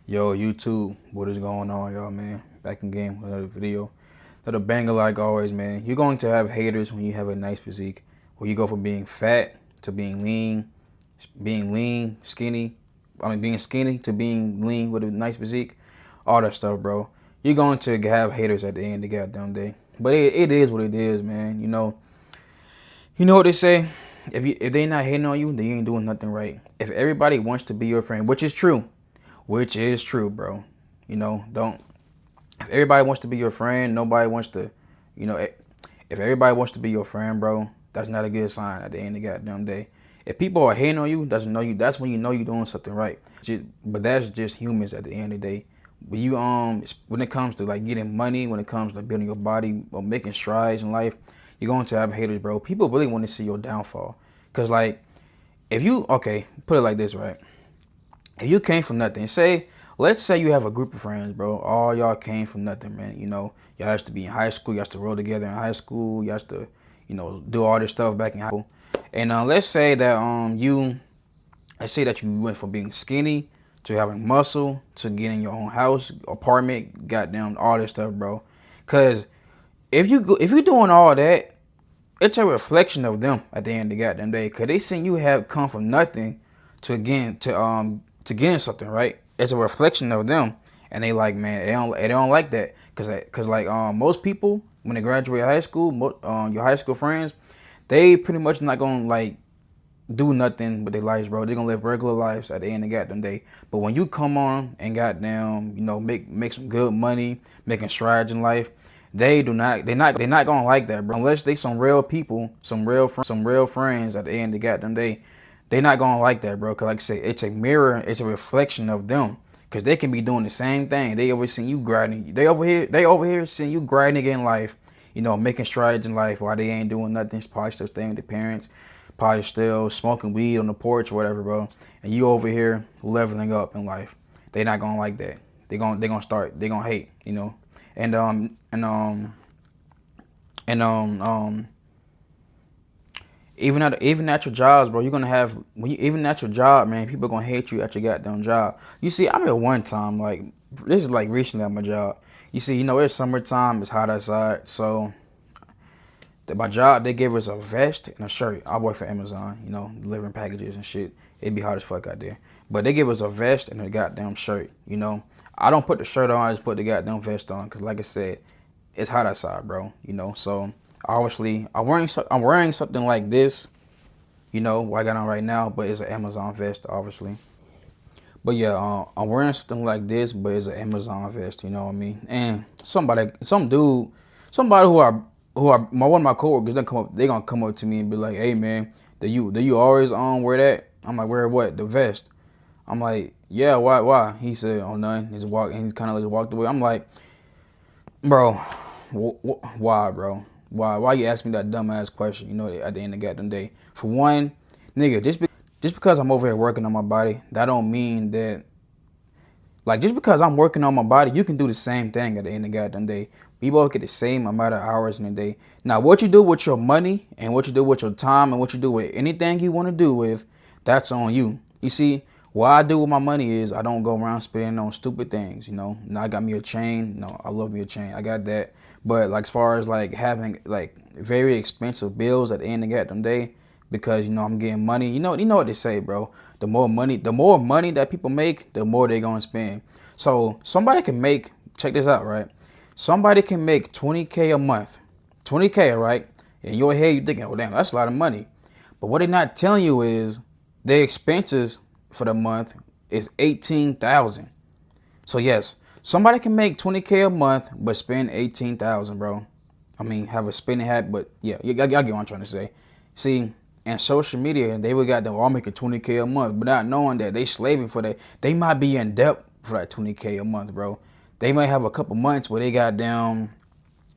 Yo, YouTube, what is going on, y'all, man? Back again with another video. Another banger like always, man. You're going to have haters when you have a nice physique. When you go from being fat to being lean, skinny. Being skinny to being lean with a nice physique. All that stuff, bro. You're going to have haters at the end of the goddamn day. But it is what it is, man. You know what they say? If they not hating on you, then you ain't doing nothing right. If everybody wants to be your friend, which is true, bro. Don't. If everybody wants to be your friend, nobody wants to. You know, if everybody wants to be your friend, bro, that's not a good sign at the end of the goddamn day. If people are hating on you, doesn't know you. That's when you know you're doing something right. But that's just humans at the end of the day. But when it comes to like getting money, when it comes to building your body or making strides in life, you're going to have haters, bro. People really want to see your downfall. Cause like, if you okay, put it like this, right? If you came from nothing, let's say you have a group of friends, bro. All y'all came from nothing, man. Y'all used to be in high school. Y'all used to roll together in high school. Y'all used to, do all this stuff back in high school. And let's say that you went from being skinny to having muscle to getting your own house, apartment, goddamn, all this stuff, bro. Cause if you're doing all that, it's a reflection of them at the end of the goddamn day. Cause they seen you have come from nothing to getting something, right? It's a reflection of them, and they like, man, they don't like that, cause like most people when they graduate high school, your high school friends, they pretty much not gonna like do nothing with their lives, bro. They're gonna live regular lives at the end of the goddamn day. But when you come on and goddamn, make some good money, making strides in life, they're not gonna like that, bro. Unless they some real people, some real friends at the end of the goddamn day, they not gonna like that, bro. Cause like I say, it's a mirror, it's a reflection of them. Cause they can be doing the same thing. They over seeing you grinding. They over here seeing you grinding in life, making strides in life while they ain't doing nothing. Probably still staying with their parents, probably still smoking weed on the porch or whatever, bro. And you over here leveling up in life. They not gonna like that. They gonna hate, And and and even at your jobs, bro, you're gonna have even at your job, man, people gonna hate you at your goddamn job. You see, I remember one time, like this is like recently at my job. You see, it's summertime, it's hot outside, so at my job they gave us a vest and a shirt. I work for Amazon, delivering packages and shit. It'd be hot as fuck out there, but they gave us a vest and a goddamn shirt. I don't put the shirt on, I just put the goddamn vest on, cause like I said, it's hot outside, bro. So obviously I'm wearing something like this, what I got on right now, but it's an Amazon vest, obviously. But yeah, I'm wearing something like this, but it's an Amazon vest, you know what I mean? And some dude, somebody one of my coworkers, they gonna come up to me and be like, "Hey man, do you always wear that?" I'm like, "Wear what? The vest?" I'm like, "Yeah, why?" He said, "Oh none." And he kind of just walked away. I'm like, "Bro, why, bro? Why you ask me that dumbass question? At the end of the goddamn day, for one, nigga, just because I'm over here working on my body, that don't mean that. Like just because I'm working on my body, you can do the same thing at the end of the goddamn day. We both get the same amount of hours in a day. Now, what you do with your money and what you do with your time and what you do with anything you want to do with, that's on you. You see, what I do with my money is I don't go around spending on stupid things. Now I got me a chain. No, I love me a chain. I got that. But like as far as like having like very expensive bills at the end of the goddamn day, because I'm getting money. You know what they say, bro. The more money that people make, the more they gonna spend. So somebody can make, check this out, right? Somebody can make 20K a month, 20K, right? In your head, you're thinking, oh damn, that's a lot of money. But what they're not telling you is their expenses for the month is 18,000. So yes, somebody can make 20K a month but spend 18,000, bro. I mean, have a spending habit, but yeah, I get what I'm trying to say. See, and social media, they would got them all making 20K a month, but not knowing that they slaving for that. They might be in debt for that 20K a month, bro. They might have a couple months where they got down,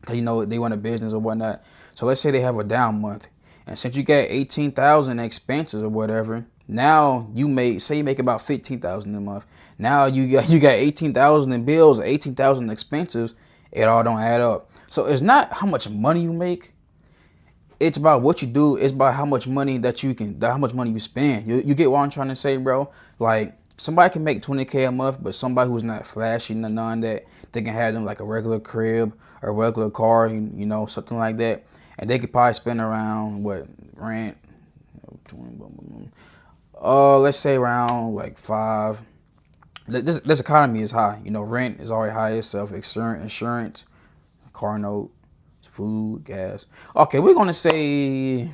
cause they want a business or whatnot. So let's say they have a down month, and since you got 18,000 expenses or whatever, now you make about 15,000 a month. Now you got 18,000 in bills, 18,000 expenses. It all don't add up. So it's not how much money you make, it's about what you do. It's about how much money that how much money you spend. You get what I'm trying to say, bro? Like somebody can make 20K a month, but somebody who's not flashy, none that, they can have them like a regular crib or a regular car, something like that, and they could probably spend around what rent, let's say around like five. This economy is high. Rent is already high itself. Insurance, car note, food, gas. Okay, we're gonna say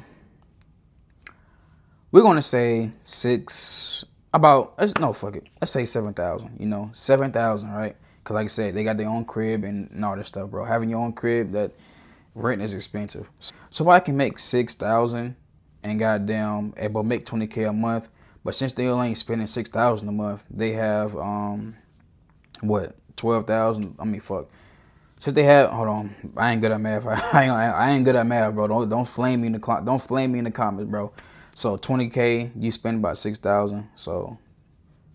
six. About no fuck it. Let's say 7,000. 7,000, right? Cause like I said, they got their own crib and all this stuff, bro. Having your own crib, that rent is expensive. So I can make 6,000 and goddamn able to make 20K a month. But since they only ain't spending 6,000 a month, they have what 12,000. I mean fuck. Since they have, hold on, I ain't good at math. I ain't good at math, bro. Don't flame me in the comments, bro. So 20K, you spend about 6,000. So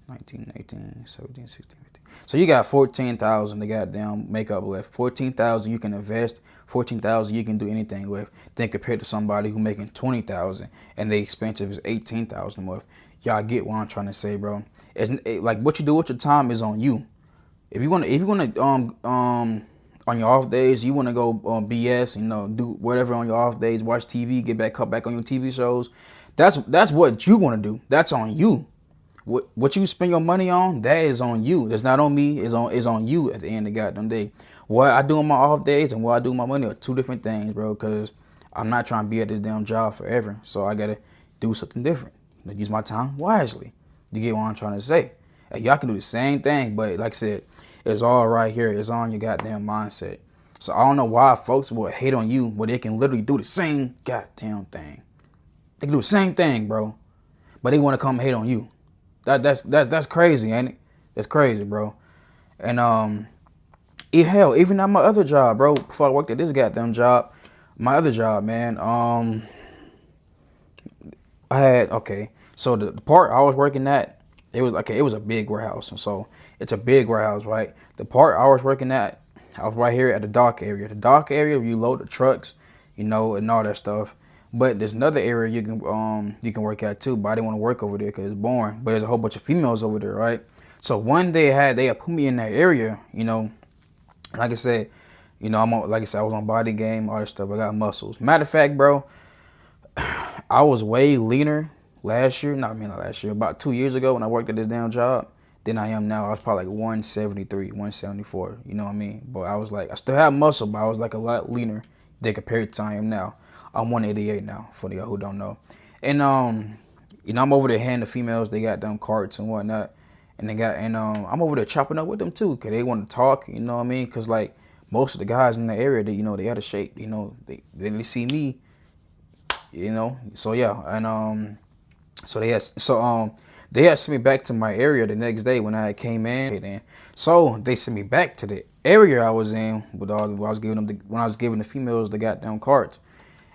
19, 18, 17, 16, 15. So you got 14,000 to goddamn make up left. 14,000 you can invest. 14,000 you can do anything with. Then compared to somebody who making 20,000 and the expensive is 18,000 a month. Y'all get what I'm trying to say, bro. Like what you do with your time is on you. If you wanna on your off days, you wanna go BS, do whatever on your off days, watch TV, cut back on your TV shows. That's what you wanna do. That's on you. What you spend your money on, that is on you. That's not on me. It's on you at the end of the goddamn day. What I do on my off days and what I do with my money are two different things, bro. Because I'm not trying to be at this damn job forever. So I gotta do something different. Use my time wisely. You get what I'm trying to say? And y'all can do the same thing, but like I said, it's all right here. It's on your goddamn mindset. So I don't know why folks will hate on you, but they can literally do the same goddamn thing. They can do the same thing, bro. But they want to come hate on you. That's crazy, ain't it? That's crazy, bro. And hell, even at my other job, bro. Before I worked at this goddamn job, my other job, man. I had So the part I was working at, it was a big warehouse, and so it's a big warehouse, right? The part I was working at, I was right here at the dock area. The dock area where you load the trucks, and all that stuff. But there's another area you can work at too, but I didn't want to work over there because it's boring. But there's a whole bunch of females over there, right? So one day they had put me in that area, like I said, like I said, I was on body game, all that stuff. I got muscles. Matter of fact, bro, I was way leaner last year. Not last year, about 2 years ago when I worked at this damn job than I am now. I was probably like 173, 174. You know what I mean? But I was like, I still have muscle, but I was like a lot leaner than compared to I am now. I'm 188 now, for y'all who don't know. And I'm over there handing the females, they got them carts and whatnot. And I'm over there chopping up with them too, cause they want to talk, you know what I mean? Cause like most of the guys in the area, they out of shape, they see me, So yeah, and they had sent me back to my area the next day when I came in. So they sent me back to the area I was in with all when I was giving the females the goddamn carts.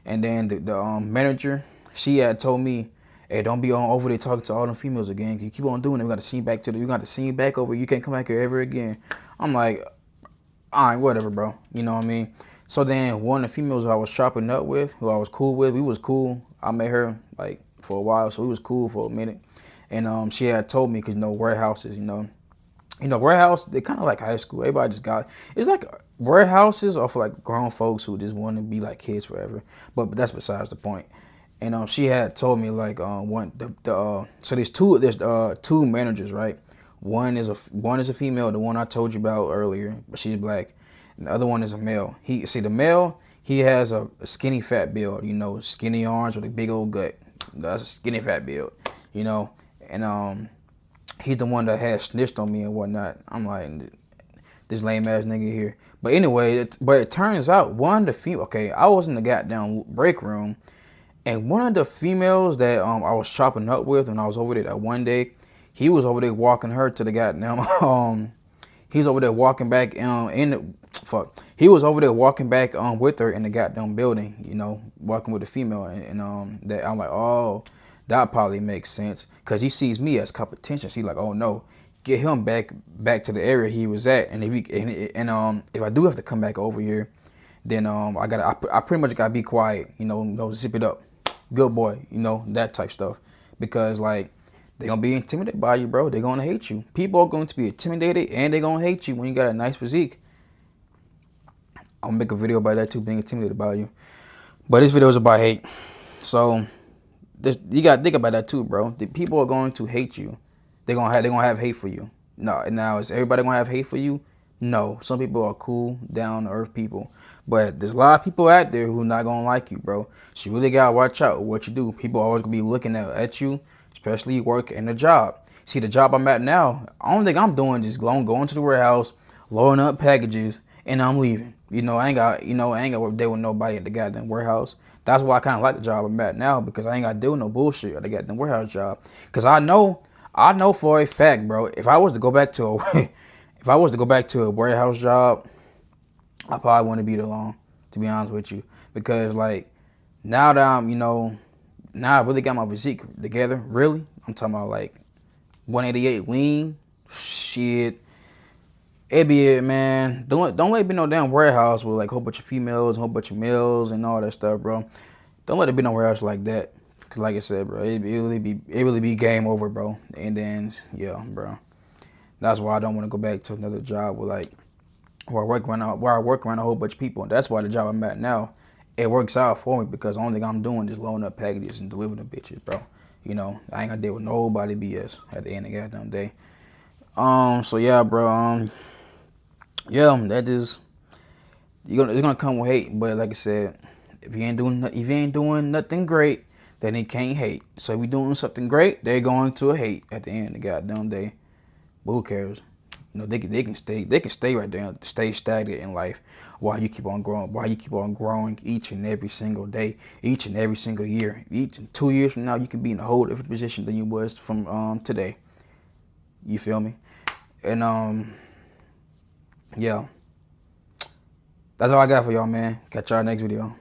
And then the manager, she had told me, "Hey, don't be on over there talking to all them females again. You keep on doing it, we got to send you back over. You can't come back here ever again." I'm like, all right, whatever, bro. You know what I mean? So then one of the females I was chopping up with, who I was cool with, we was cool. I met her like for a while, so we was cool for a minute. And she had told me, cause warehouses, warehouse, they kind of like high school. Everybody it's like warehouses are for like grown folks who just want to be like kids forever. But that's besides the point. And she had told me like so there's two managers, right? One is a female, the one I told you about earlier, but she's black. And the other one is a male. The male, he has a skinny fat build, skinny arms with a big old gut. That's a skinny fat build, and he's the one that had snitched on me and whatnot. I'm like, this lame ass nigga here. But anyway, it turns out one of the female. Okay, I was in the goddamn break room, and one of the females that I was chopping up with when I was over there that one day, he was over there walking her to the goddamn he was over there walking back He was over there walking back with her in the goddamn building, walking with the female, and that I'm like, oh, that probably makes sense, cause he sees me as competition. He's like, oh no, get him back to the area he was at, and if I do have to come back over here, then I pretty much gotta be quiet, zip it up, good boy, that type stuff, because like They're gonna be intimidated by you, bro. They're gonna hate you. People are going to be intimidated and they're gonna hate you when you got a nice physique. I'm gonna make a video about that too, being intimidated by you. But this video is about hate. So you gotta think about that too, bro. The people are going to hate you. They're gonna have hate for you. No, now is everybody gonna have hate for you? No. Some people are cool, down to earth people. But there's a lot of people out there who not gonna like you, bro. So you really gotta watch out what you do. People are always gonna be looking at you, especially work and a job. See, the job I'm at now, I don't think I'm doing just going to the warehouse, loading up packages, and I'm leaving. I ain't got work there with nobody at the goddamn warehouse. That's why I kind of like the job I'm at now, because I ain't got to deal with no bullshit at the goddamn warehouse job. Because I know for a fact, bro, if I was to go back to a warehouse job, I probably wouldn't be there long, to be honest with you. Because like now that now I really got my physique together, really, I'm talking about like 188 lean, shit. It be it, man. Don't let it be no damn warehouse with like a whole bunch of females, a whole bunch of males, and all that stuff, bro. Don't let it be no warehouse like that. Cause like I said, bro, it really be game over, bro. And then yeah, bro. That's why I don't want to go back to another job where I work around a whole bunch of people. And that's why the job I'm at now, it works out for me, because the only thing I'm doing is loading up packages and delivering them bitches, bro. I ain't gonna deal with nobody BS at the end of the goddamn day. So yeah, bro. Yeah, that is. It's gonna come with hate, but like I said, if you ain't doing nothing great, then they can't hate. So if you're doing something great, they're going to hate at the end of the goddamn day. But who cares? They can stay right there, stay stagnant in life while you keep on growing each and every single day, each and every single year. 2 years from now, you can be in a whole different position than you was from today. You feel me? And yeah. That's all I got for y'all, man. Catch y'all next video.